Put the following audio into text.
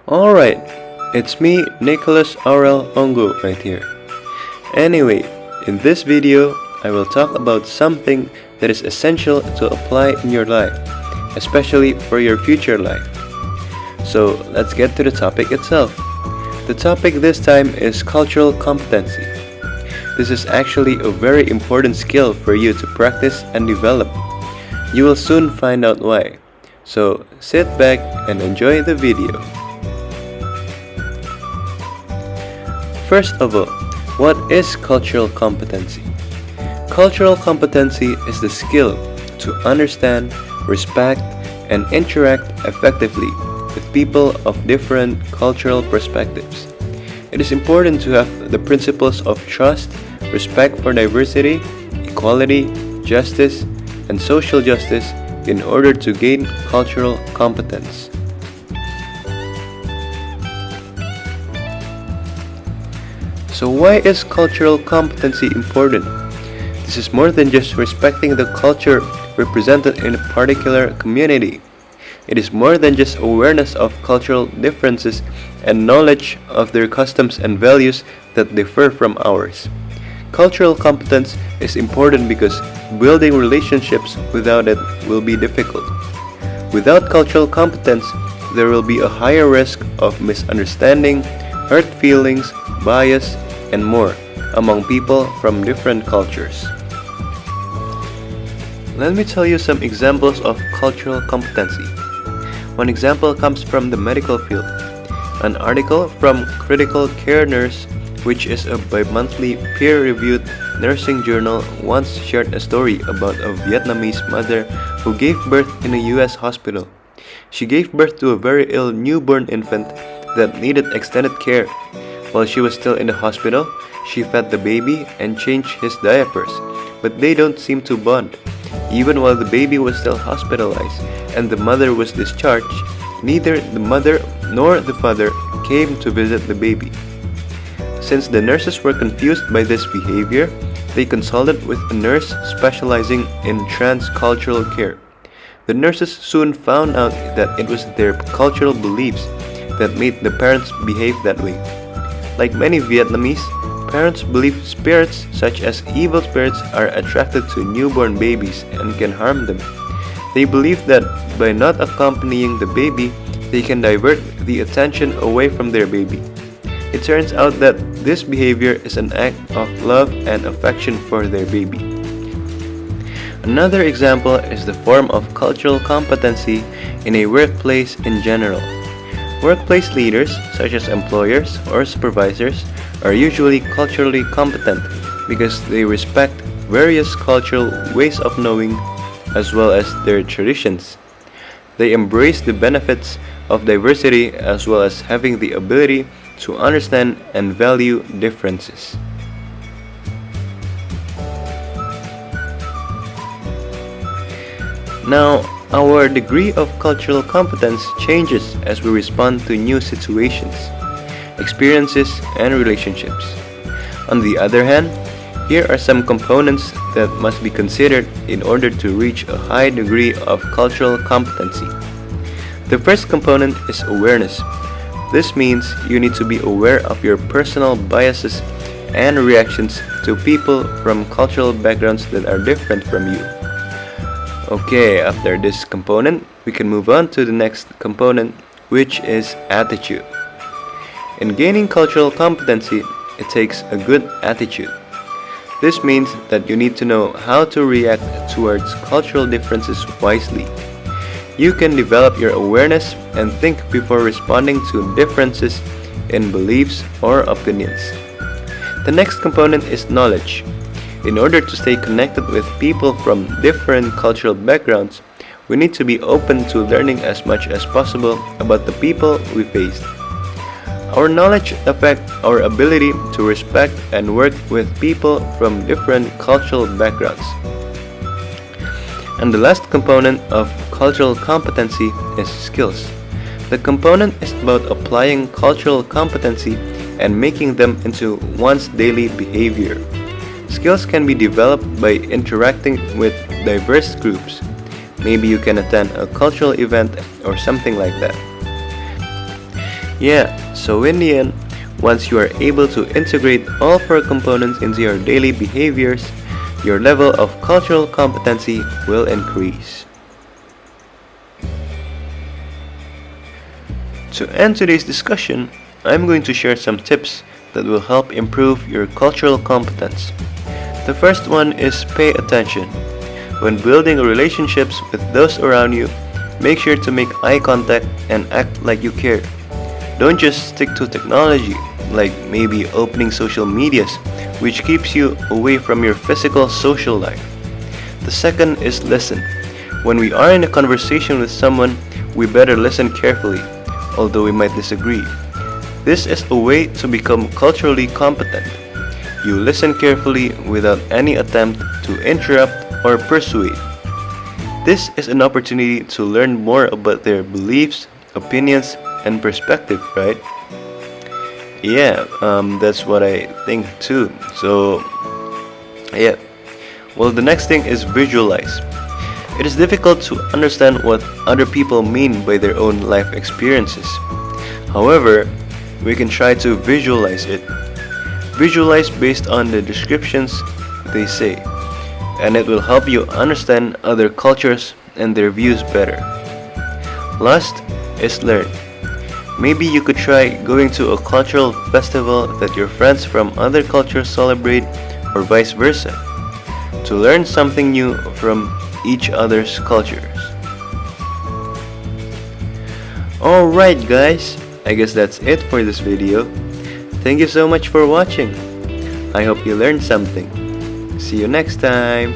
Alright, it's me, Nicholas Aurel Ongo, right here. Anyway, in this video, I will talk about something that is essential to apply in your life, especially for your future life. So, let's get to the topic itself. The topic this time is cultural competency. This is actually a very important skill for you to practice and develop. You will soon find out why. So, sit back and enjoy the video. First of all, what is cultural competency? Cultural competency is the skill to understand, respect, and interact effectively with people of different cultural perspectives. It is important to have the principles of trust, respect for diversity, equality, justice, and social justice in order to gain cultural competence. So why is cultural competency important? This is more than just respecting the culture represented in a particular community. It is more than just awareness of cultural differences and knowledge of their customs and values that differ from ours. Cultural competence is important because building relationships without it will be difficult. Without cultural competence, there will be a higher risk of misunderstanding, hurt feelings, bias, and more among people from different cultures. Let me tell you some examples of cultural competency. One example comes from the medical field. An article from Critical Care Nurse, which is a bi-monthly peer-reviewed nursing journal, once shared a story about a Vietnamese mother who gave birth in a US hospital. She gave birth to a very ill newborn infant that needed extended care. While she was still in the hospital, she fed the baby and changed his diapers, but they don't seem to bond. Even while the baby was still hospitalized and the mother was discharged, neither the mother nor the father came to visit the baby. Since the nurses were confused by this behavior, they consulted with a nurse specializing in transcultural care. The nurses soon found out that it was their cultural beliefs that made the parents behave that way. Like many Vietnamese, parents believe spirits such as evil spirits are attracted to newborn babies and can harm them. They believe that by not accompanying the baby, they can divert the attention away from their baby. It turns out that this behavior is an act of love and affection for their baby. Another example is the form of cultural competency in a workplace in general. Workplace leaders, such as employers or supervisors, are usually culturally competent because they respect various cultural ways of knowing as well as their traditions. They embrace the benefits of diversity as well as having the ability to understand and value differences. Now, our degree of cultural competence changes as we respond to new situations, experiences, and relationships. On the other hand, here are some components that must be considered in order to reach a high degree of cultural competency. The first component is awareness. This means you need to be aware of your personal biases and reactions to people from cultural backgrounds that are different from you. Okay, after this component, we can move on to the next component, which is attitude. In gaining cultural competency, it takes a good attitude. This means that you need to know how to react towards cultural differences wisely. You can develop your awareness and think before responding to differences in beliefs or opinions. The next component is knowledge. In order to stay connected with people from different cultural backgrounds, we need to be open to learning as much as possible about the people we face. Our knowledge affects our ability to respect and work with people from different cultural backgrounds. And the last component of cultural competency is skills. The component is about applying cultural competency and making them into one's daily behavior. Skills can be developed by interacting with diverse groups. Maybe you can attend a cultural event or something like that. Yeah, so in the end, once you are able to integrate all four components into your daily behaviors, your level of cultural competency will increase. To end today's discussion, I'm going to share some tips that will help improve your cultural competence. The first one is pay attention. When building relationships with those around you, make sure to make eye contact and act like you care. Don't just stick to technology, like maybe opening social medias, which keeps you away from your physical social life. The second is listen. When we are in a conversation with someone, we better listen carefully, although we might disagree. This is a way to become culturally competent. You listen carefully without any attempt to interrupt or persuade. This is an opportunity to learn more about their beliefs, opinions, and perspective, right? Yeah, that's what I think too. So, yeah. Well, the next thing is visualize. It is difficult to understand what other people mean by their own life experiences. However, we can try to visualize it. Visualize based on the descriptions they say, and it will help you understand other cultures and their views better. Last is learn. Maybe you could try going to a cultural festival that your friends from other cultures celebrate, or vice versa, to learn something new from each other's cultures. Alright guys, I guess that's it for this video. Thank you so much for watching. I hope you learned something. See you next time.